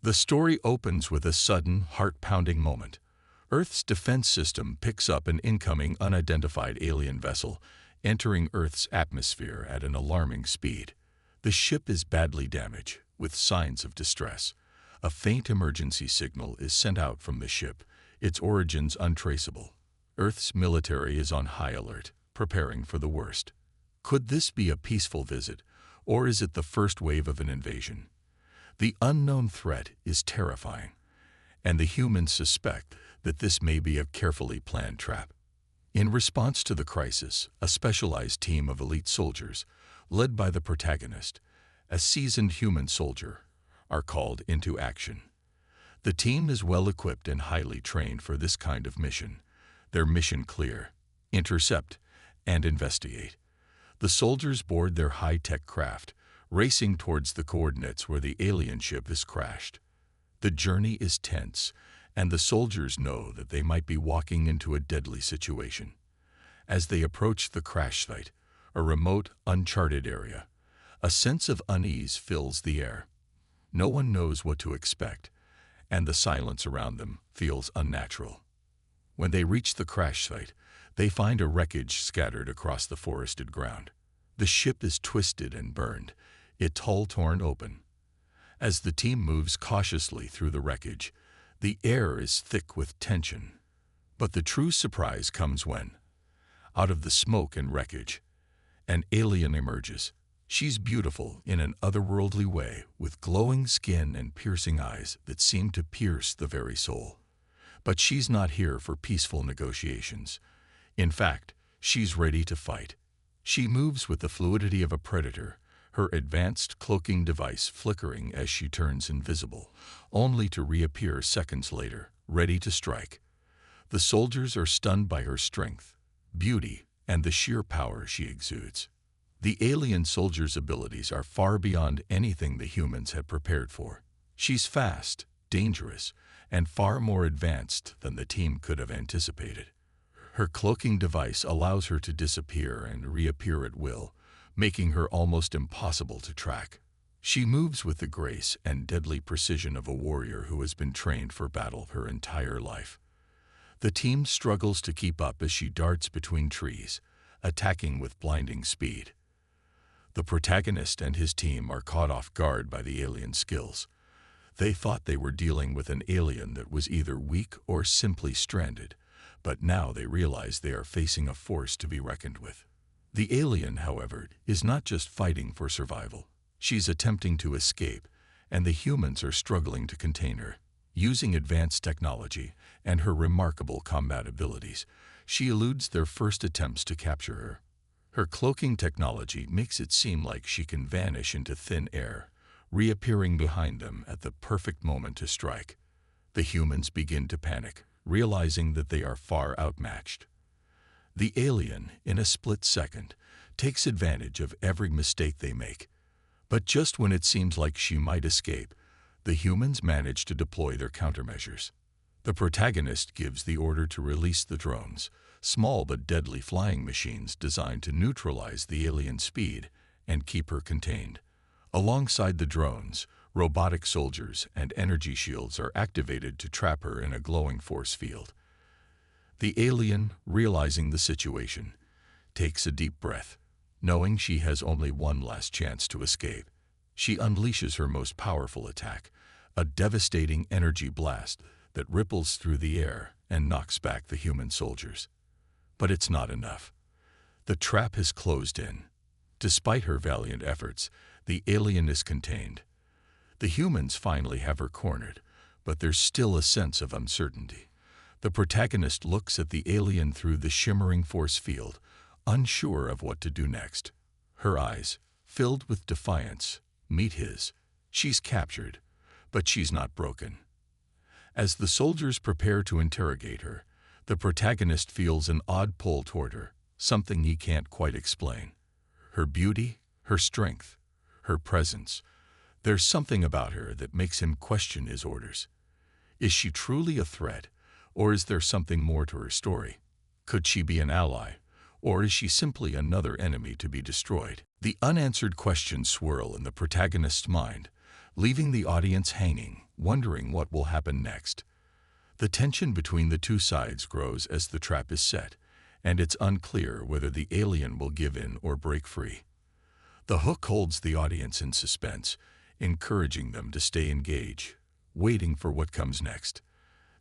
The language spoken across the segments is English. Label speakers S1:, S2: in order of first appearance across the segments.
S1: The story opens with a sudden, heart-pounding moment. Earth's defense system picks up an incoming unidentified alien vessel, entering Earth's atmosphere at an alarming speed. The ship is badly damaged, with signs of distress. A faint emergency signal is sent out from the ship, its origins untraceable. Earth's military is on high alert, preparing for the worst. Could this be a peaceful visit, or is it the first wave of an invasion? The unknown threat is terrifying, and the humans suspect that this may be a carefully planned trap. In response to the crisis, a specialized team of elite soldiers, led by the protagonist, a seasoned human soldier, are called into action. The team is well equipped and highly trained for this kind of mission. Their mission clear: intercept and investigate. The soldiers board their high-tech craft, racing towards the coordinates where the alien ship is crashed. The journey is tense, and the soldiers know that they might be walking into a deadly situation. As they approach the crash site, a remote, uncharted area, a sense of unease fills the air. No one knows what to expect, and the silence around them feels unnatural. When they reach the crash site, they find a wreckage scattered across the forested ground. The ship is twisted and burned, its hull torn open. As the team moves cautiously through the wreckage, the air is thick with tension. But the true surprise comes when, out of the smoke and wreckage, an alien emerges. She's beautiful in an otherworldly way, with glowing skin and piercing eyes that seem to pierce the very soul. But she's not here for peaceful negotiations. In fact, she's ready to fight. She moves with the fluidity of a predator, her advanced cloaking device flickering as she turns invisible, only to reappear seconds later, ready to strike. The soldiers are stunned by her strength, beauty, and the sheer power she exudes. The alien soldier's abilities are far beyond anything the humans had prepared for. She's fast, dangerous, and far more advanced than the team could have anticipated. Her cloaking device allows her to disappear and reappear at will, making her almost impossible to track. She moves with the grace and deadly precision of a warrior who has been trained for battle her entire life. The team struggles to keep up as she darts between trees, attacking with blinding speed. The protagonist and his team are caught off guard by the alien's skills. They thought they were dealing with an alien that was either weak or simply stranded, but now they realize they are facing a force to be reckoned with. The alien, however, is not just fighting for survival. She's attempting to escape, and the humans are struggling to contain her. Using advanced technology and her remarkable combat abilities, she eludes their first attempts to capture her. Her cloaking technology makes it seem like she can vanish into thin air, reappearing behind them at the perfect moment to strike. The humans begin to panic, realizing that they are far outmatched. The alien, in a split second, takes advantage of every mistake they make. But just when it seems like she might escape, the humans manage to deploy their countermeasures. The protagonist gives the order to release the drones, small but deadly flying machines designed to neutralize the alien's speed and keep her contained. Alongside the drones, robotic soldiers and energy shields are activated to trap her in a glowing force field. The alien, realizing the situation, takes a deep breath, knowing she has only one last chance to escape. She unleashes her most powerful attack, a devastating energy blast that ripples through the air and knocks back the human soldiers. But it's not enough. The trap has closed in. Despite her valiant efforts, the alien is contained. The humans finally have her cornered, but there's still a sense of uncertainty. The protagonist looks at the alien through the shimmering force field, unsure of what to do next. Her eyes, filled with defiance, meet his. She's captured, but she's not broken. As the soldiers prepare to interrogate her, the protagonist feels an odd pull toward her, something he can't quite explain. Her beauty, her strength, her presence. There's something about her that makes him question his orders. Is she truly a threat, or is there something more to her story? Could she be an ally, or is she simply another enemy to be destroyed? The unanswered questions swirl in the protagonist's mind, leaving the audience hanging, wondering what will happen next. The tension between the two sides grows as the trap is set, and it's unclear whether the alien will give in or break free. The hook holds the audience in suspense, encouraging them to stay engaged, waiting for what comes next.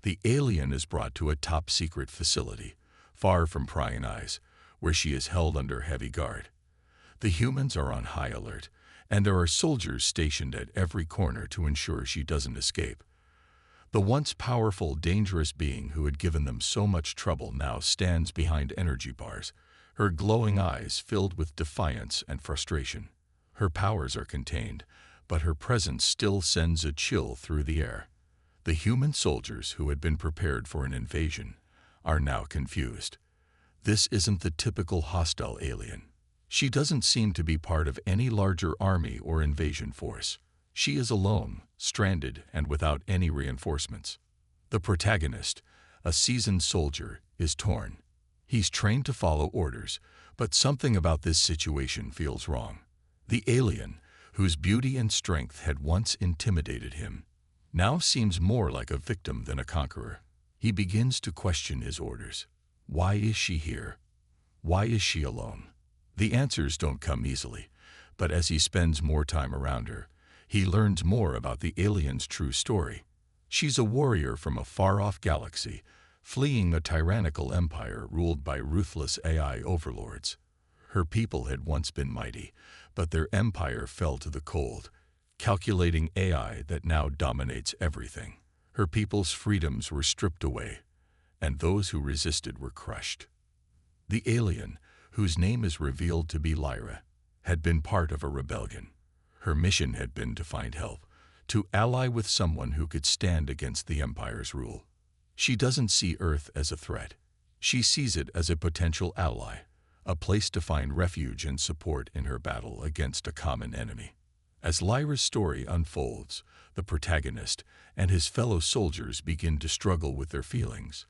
S1: The alien is brought to a top-secret facility, far from prying eyes, where she is held under heavy guard. The humans are on high alert, and there are soldiers stationed at every corner to ensure she doesn't escape. The once powerful, dangerous being who had given them so much trouble now stands behind energy bars, her glowing eyes filled with defiance and frustration. Her powers are contained, but her presence still sends a chill through the air. The human soldiers who had been prepared for an invasion are now confused. This isn't the typical hostile alien. She doesn't seem to be part of any larger army or invasion force. She is alone, stranded, and without any reinforcements. The protagonist, a seasoned soldier, is torn. He's trained to follow orders, but something about this situation feels wrong. The alien, whose beauty and strength had once intimidated him, now seems more like a victim than a conqueror. He begins to question his orders. Why is she here? Why is she alone? The answers don't come easily, but as he spends more time around her, he learns more about the alien's true story. She's a warrior from a far-off galaxy, fleeing a tyrannical empire ruled by ruthless AI overlords. Her people had once been mighty, but their empire fell to the cold, calculating AI that now dominates everything. Her people's freedoms were stripped away, and those who resisted were crushed. The alien, whose name is revealed to be Lyra, had been part of a rebellion. Her mission had been to find help, to ally with someone who could stand against the Empire's rule. She doesn't see Earth as a threat. She sees it as a potential ally, a place to find refuge and support in her battle against a common enemy. As Lyra's story unfolds, the protagonist and his fellow soldiers begin to struggle with their feelings.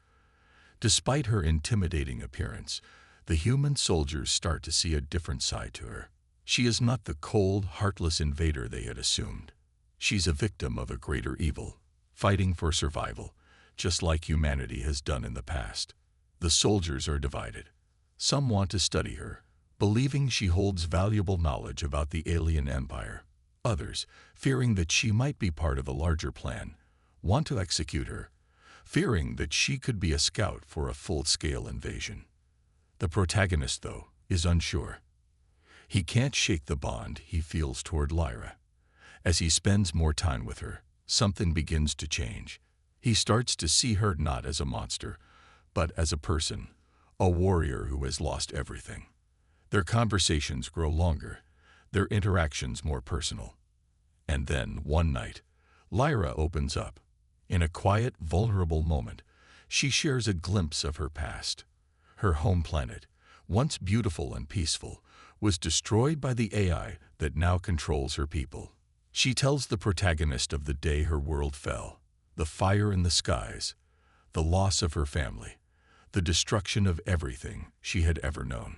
S1: Despite her intimidating appearance, the human soldiers start to see a different side to her. She is not the cold, heartless invader they had assumed. She's a victim of a greater evil, fighting for survival, just like humanity has done in the past. The soldiers are divided. Some want to study her, believing she holds valuable knowledge about the alien empire. Others, fearing that she might be part of a larger plan, want to execute her, fearing that she could be a scout for a full-scale invasion. The protagonist, though, is unsure. He can't shake the bond he feels toward Lyra. As he spends more time with her, something begins to change. He starts to see her not as a monster, but as a person, a warrior who has lost everything. Their conversations grow longer, their interactions more personal. And then, one night, Lyra opens up. In a quiet, vulnerable moment, she shares a glimpse of her past. Her home planet, once beautiful and peaceful, was destroyed by the AI that now controls her people. She tells the protagonist of the day her world fell, the fire in the skies, the loss of her family, the destruction of everything she had ever known.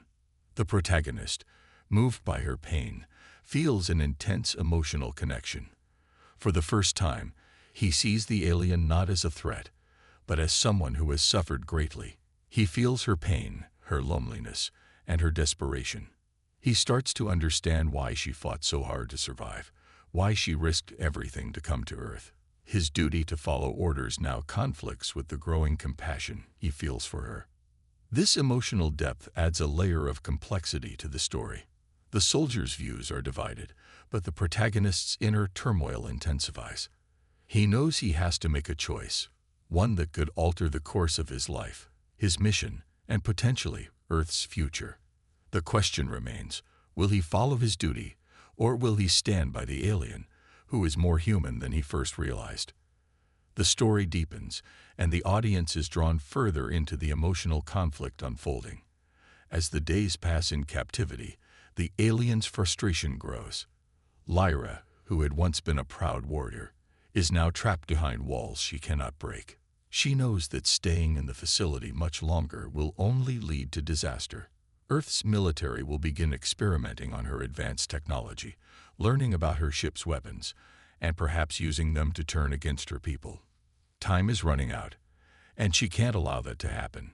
S1: The protagonist, moved by her pain, feels an intense emotional connection. For the first time, he sees the alien not as a threat, but as someone who has suffered greatly. He feels her pain, her loneliness, and her desperation. He starts to understand why she fought so hard to survive, why she risked everything to come to Earth. His duty to follow orders now conflicts with the growing compassion he feels for her. This emotional depth adds a layer of complexity to the story. The soldier's views are divided, but the protagonist's inner turmoil intensifies. He knows he has to make a choice, one that could alter the course of his life, his mission, and potentially Earth's future. The question remains, will he follow his duty, or will he stand by the alien, who is more human than he first realized? The story deepens, and the audience is drawn further into the emotional conflict unfolding. As the days pass in captivity, the alien's frustration grows. Lyra, who had once been a proud warrior, is now trapped behind walls she cannot break. She knows that staying in the facility much longer will only lead to disaster. Earth's military will begin experimenting on her advanced technology, learning about her ship's weapons, and perhaps using them to turn against her people. Time is running out, and she can't allow that to happen.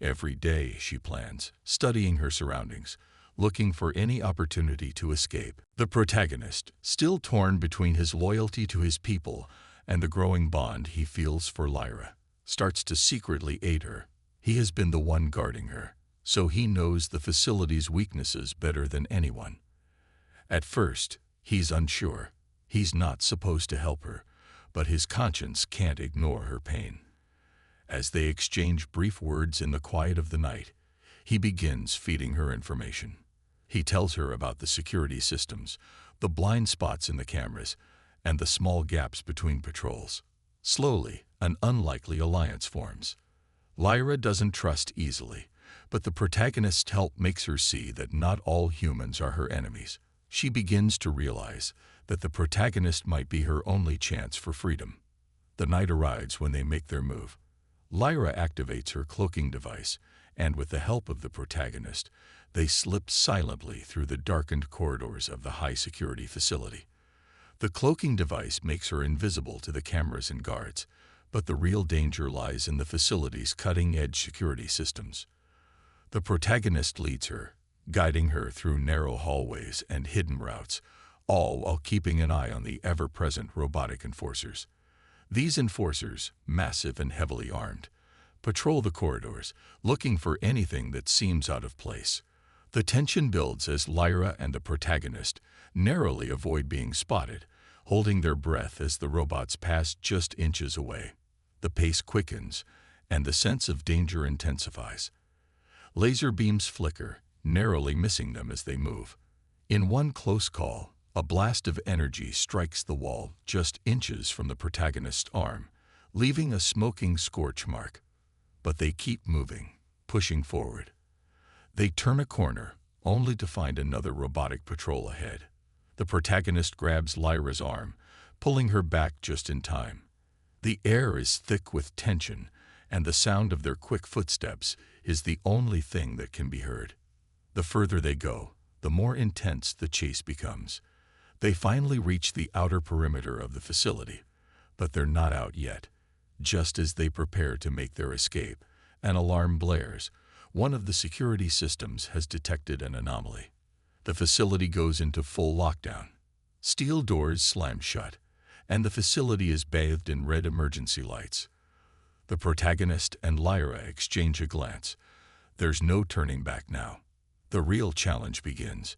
S1: Every day she plans, studying her surroundings, looking for any opportunity to escape. The protagonist, still torn between his loyalty to his people and the growing bond he feels for Lyra, starts to secretly aid her. He has been the one guarding her, so he knows the facility's weaknesses better than anyone. At first, he's unsure. He's not supposed to help her, but his conscience can't ignore her pain. As they exchange brief words in the quiet of the night, he begins feeding her information. He tells her about the security systems, the blind spots in the cameras, and the small gaps between patrols. Slowly, an unlikely alliance forms. Lyra doesn't trust easily, but the protagonist's help makes her see that not all humans are her enemies. She begins to realize that the protagonist might be her only chance for freedom. The night arrives when they make their move. Lyra activates her cloaking device, and with the help of the protagonist, they slip silently through the darkened corridors of the high-security facility. The cloaking device makes her invisible to the cameras and guards, but the real danger lies in the facility's cutting-edge security systems. The protagonist leads her, guiding her through narrow hallways and hidden routes, all while keeping an eye on the ever-present robotic enforcers. These enforcers, massive and heavily armed, patrol the corridors, looking for anything that seems out of place. The tension builds as Lyra and the protagonist narrowly avoid being spotted, holding their breath as the robots pass just inches away. The pace quickens, and the sense of danger intensifies. Laser beams flicker, narrowly missing them as they move. In one close call, a blast of energy strikes the wall just inches from the protagonist's arm, leaving a smoking scorch mark. But they keep moving, pushing forward. They turn a corner, only to find another robotic patrol ahead. The protagonist grabs Lyra's arm, pulling her back just in time. The air is thick with tension, and the sound of their quick footsteps is the only thing that can be heard. The further they go, the more intense the chase becomes. They finally reach the outer perimeter of the facility, but they're not out yet. Just as they prepare to make their escape, an alarm blares. One of the security systems has detected an anomaly. The facility goes into full lockdown. Steel doors slam shut, and the facility is bathed in red emergency lights. The protagonist and Lyra exchange a glance. There's no turning back now. The real challenge begins.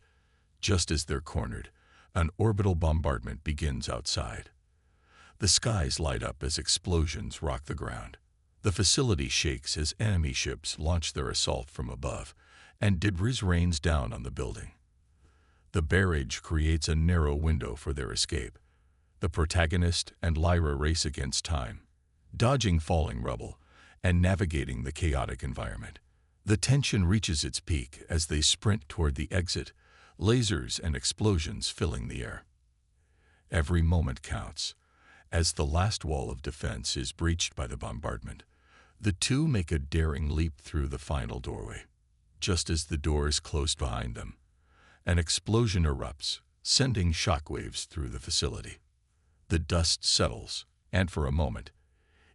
S1: Just as they're cornered, an orbital bombardment begins outside. The skies light up as explosions rock the ground. The facility shakes as enemy ships launch their assault from above, and debris rains down on the building. The barrage creates a narrow window for their escape. The protagonist and Lyra race against time, dodging falling rubble and navigating the chaotic environment. The tension reaches its peak as they sprint toward the exit, lasers and explosions filling the air. Every moment counts. As the last wall of defense is breached by the bombardment, the two make a daring leap through the final doorway. Just as the doors close behind them, an explosion erupts, sending shockwaves through the facility. The dust settles, and for a moment,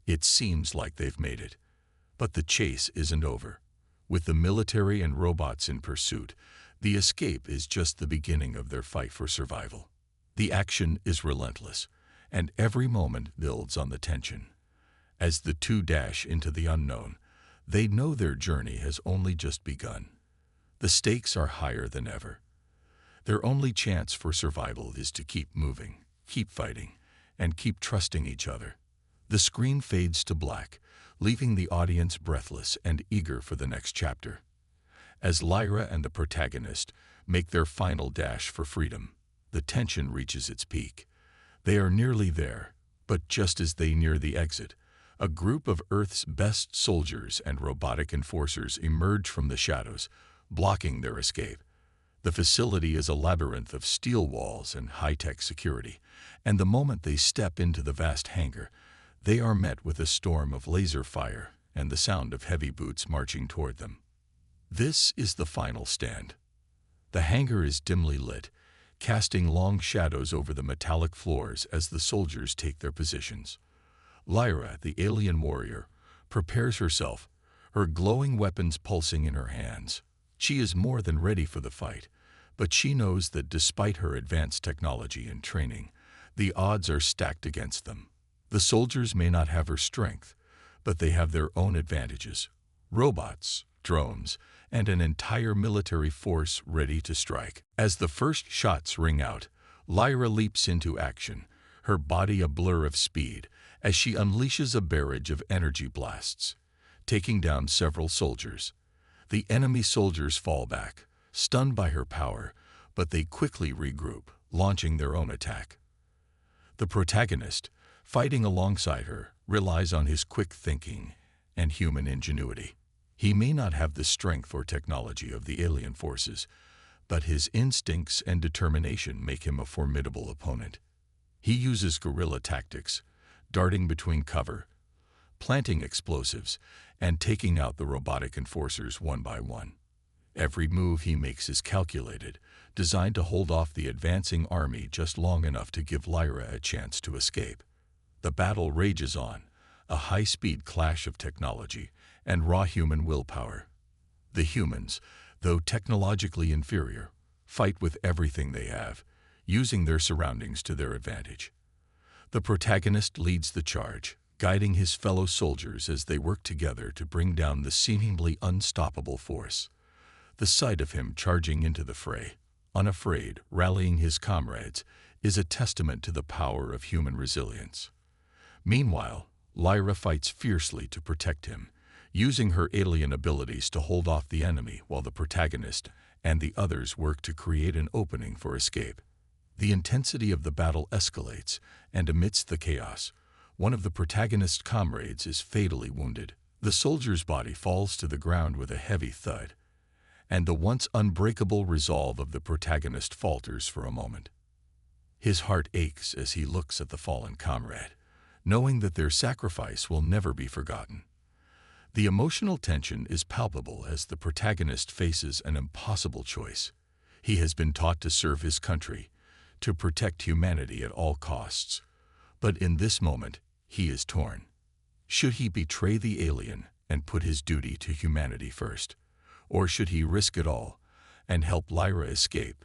S1: it seems like they've made it. But the chase isn't over. With the military and robots in pursuit, the escape is just the beginning of their fight for survival. The action is relentless, and every moment builds on the tension. As the two dash into the unknown, they know their journey has only just begun. The stakes are higher than ever. Their only chance for survival is to keep moving, keep fighting, and keep trusting each other. The screen fades to black, leaving the audience breathless and eager for the next chapter. As Lyra and the protagonist make their final dash for freedom, the tension reaches its peak. They are nearly there, but just as they near the exit, a group of Earth's best soldiers and robotic enforcers emerge from the shadows, blocking their escape. The facility is a labyrinth of steel walls and high-tech security, and the moment they step into the vast hangar, they are met with a storm of laser fire and the sound of heavy boots marching toward them. This is the final stand. The hangar is dimly lit, casting long shadows over the metallic floors as the soldiers take their positions. Lyra, the alien warrior, prepares herself, her glowing weapons pulsing in her hands. She is more than ready for the fight, but she knows that despite her advanced technology and training, the odds are stacked against them. The soldiers may not have her strength, but they have their own advantages: robots, drones, and an entire military force ready to strike. As the first shots ring out, Lyra leaps into action, her body a blur of speed, as she unleashes a barrage of energy blasts, taking down several soldiers. The enemy soldiers fall back, stunned by her power, but they quickly regroup, launching their own attack. The protagonist, fighting alongside her, relies on his quick thinking and human ingenuity. He may not have the strength or technology of the alien forces, but his instincts and determination make him a formidable opponent. He uses guerrilla tactics, darting between cover, planting explosives, and taking out the robotic enforcers one by one. Every move he makes is calculated, designed to hold off the advancing army just long enough to give Lyra a chance to escape. The battle rages on, a high-speed clash of technology and raw human willpower. The humans, though technologically inferior, fight with everything they have, using their surroundings to their advantage. The protagonist leads the charge, guiding his fellow soldiers as they work together to bring down the seemingly unstoppable force. The sight of him charging into the fray, unafraid, rallying his comrades, is a testament to the power of human resilience. Meanwhile, Lyra fights fiercely to protect him, using her alien abilities to hold off the enemy while the protagonist and the others work to create an opening for escape. The intensity of the battle escalates, and amidst the chaos, one of the protagonist's comrades is fatally wounded. The soldier's body falls to the ground with a heavy thud, and the once unbreakable resolve of the protagonist falters for a moment. His heart aches as he looks at the fallen comrade, knowing that their sacrifice will never be forgotten. The emotional tension is palpable as the protagonist faces an impossible choice. He has been taught to serve his country, to protect humanity at all costs. But in this moment, he is torn. Should he betray the alien and put his duty to humanity first? Or should he risk it all and help Lyra escape,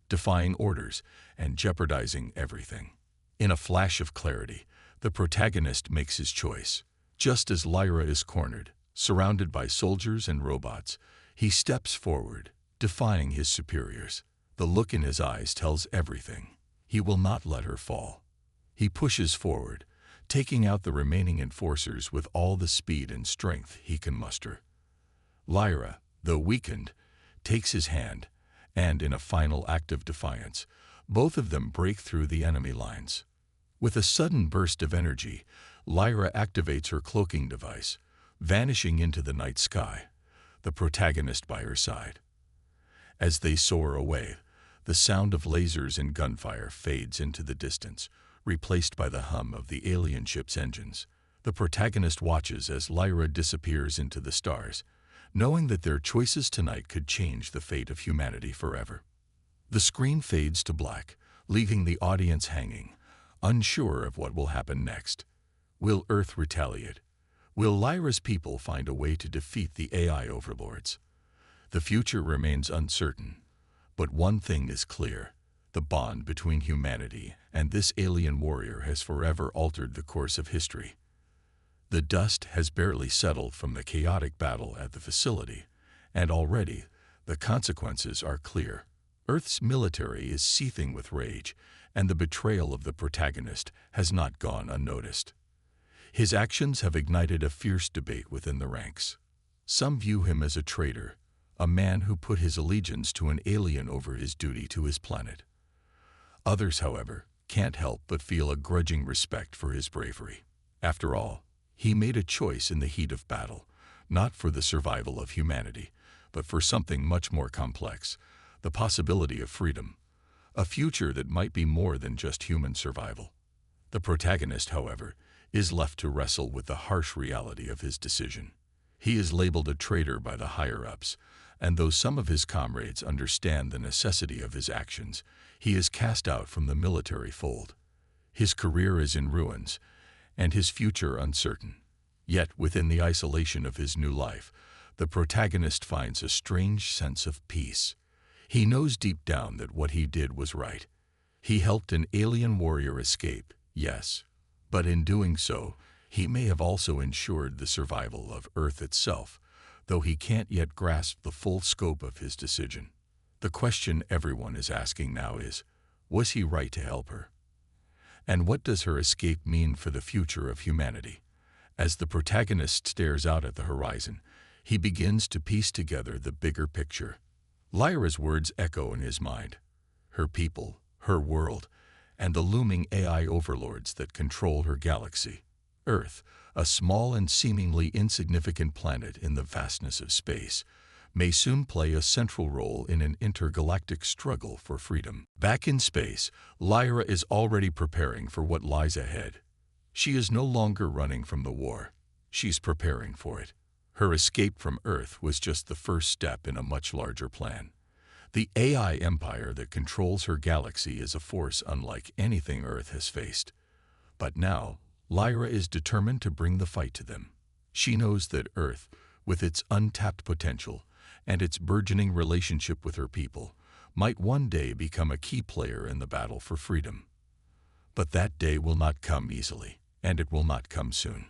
S1: defying orders and jeopardizing everything? In a flash of clarity, the protagonist makes his choice. Just as Lyra is cornered, surrounded by soldiers and robots, he steps forward, defying his superiors. The look in his eyes tells everything. He will not let her fall. He pushes forward, taking out the remaining enforcers with all the speed and strength he can muster. Lyra, though weakened, takes his hand, and in a final act of defiance, both of them break through the enemy lines. With a sudden burst of energy, Lyra activates her cloaking device, vanishing into the night sky, the protagonist by her side. As they soar away, the sound of lasers and gunfire fades into the distance, replaced by the hum of the alien ship's engines. The protagonist watches as Lyra disappears into the stars, knowing that their choices tonight could change the fate of humanity forever. The screen fades to black, leaving the audience hanging, unsure of what will happen next. Will Earth retaliate? Will Lyra's people find a way to defeat the AI overlords? The future remains uncertain, but one thing is clear: the bond between humanity and this alien warrior has forever altered the course of history. The dust has barely settled from the chaotic battle at the facility, and already the consequences are clear. Earth's military is seething with rage, and the betrayal of the protagonist has not gone unnoticed. His actions have ignited a fierce debate within the ranks. Some view him as a traitor, a man who put his allegiance to an alien over his duty to his planet. Others, however, can't help but feel a grudging respect for his bravery. After all, he made a choice in the heat of battle, not for the survival of humanity, but for something much more complex: the possibility of freedom, a future that might be more than just human survival. The protagonist, however, is left to wrestle with the harsh reality of his decision. He is labeled a traitor by the higher-ups, and though some of his comrades understand the necessity of his actions, He is cast out from the military fold. His career is in ruins, and his future uncertain. Yet, within the isolation of his new life, the protagonist finds a strange sense of peace. He knows deep down that what he did was right. He helped an alien warrior escape, yes, but in doing so, he may have also ensured the survival of Earth itself, though he can't yet grasp the full scope of his decision. The question everyone is asking now is, was he right to help her? And what does her escape mean for the future of humanity? As the protagonist stares out at the horizon, he begins to piece together the bigger picture. Lyra's words echo in his mind. Her people, her world, and the looming AI overlords that control her galaxy. Earth, a small and seemingly insignificant planet in the vastness of space, may soon play a central role in an intergalactic struggle for freedom. Back in space, Lyra is already preparing for what lies ahead. She is no longer running from the war. She's preparing for it. Her escape from Earth was just the first step in a much larger plan. The AI empire that controls her galaxy is a force unlike anything Earth has faced. But now, Lyra is determined to bring the fight to them. She knows that Earth, with its untapped potential and its burgeoning relationship with her people, might one day become a key player in the battle for freedom. But that day will not come easily, and it will not come soon.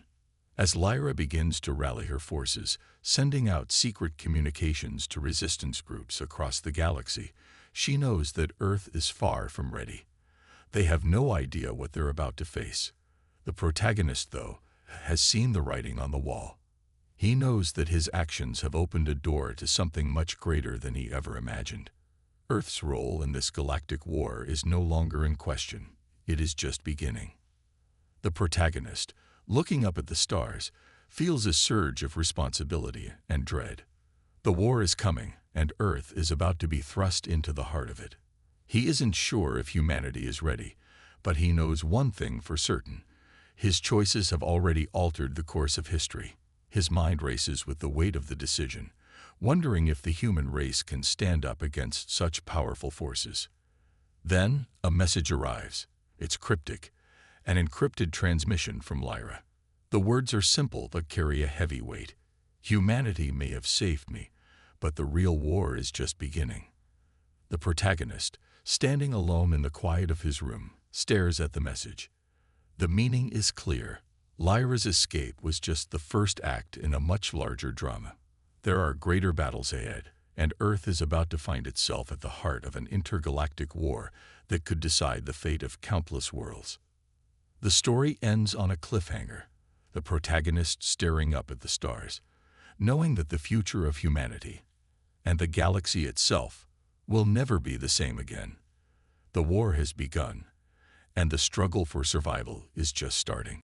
S1: As Lyra begins to rally her forces, sending out secret communications to resistance groups across the galaxy, she knows that Earth is far from ready. They have no idea what they're about to face. The protagonist, though, has seen the writing on the wall. He knows that his actions have opened a door to something much greater than he ever imagined. Earth's role in this galactic war is no longer in question. It is just beginning. The protagonist, looking up at the stars, feels a surge of responsibility and dread. The war is coming, and Earth is about to be thrust into the heart of it. He isn't sure if humanity is ready, but he knows one thing for certain. His choices have already altered the course of history. His mind races with the weight of the decision, wondering if the human race can stand up against such powerful forces. Then, a message arrives. It's cryptic, an encrypted transmission from Lyra. The words are simple but carry a heavy weight. Humanity may have saved me, but the real war is just beginning. The protagonist, standing alone in the quiet of his room, stares at the message. The meaning is clear. Lyra's escape was just the first act in a much larger drama. There are greater battles ahead, and Earth is about to find itself at the heart of an intergalactic war that could decide the fate of countless worlds. The story ends on a cliffhanger, the protagonist staring up at the stars, knowing that the future of humanity, and the galaxy itself, will never be the same again. The war has begun, and the struggle for survival is just starting.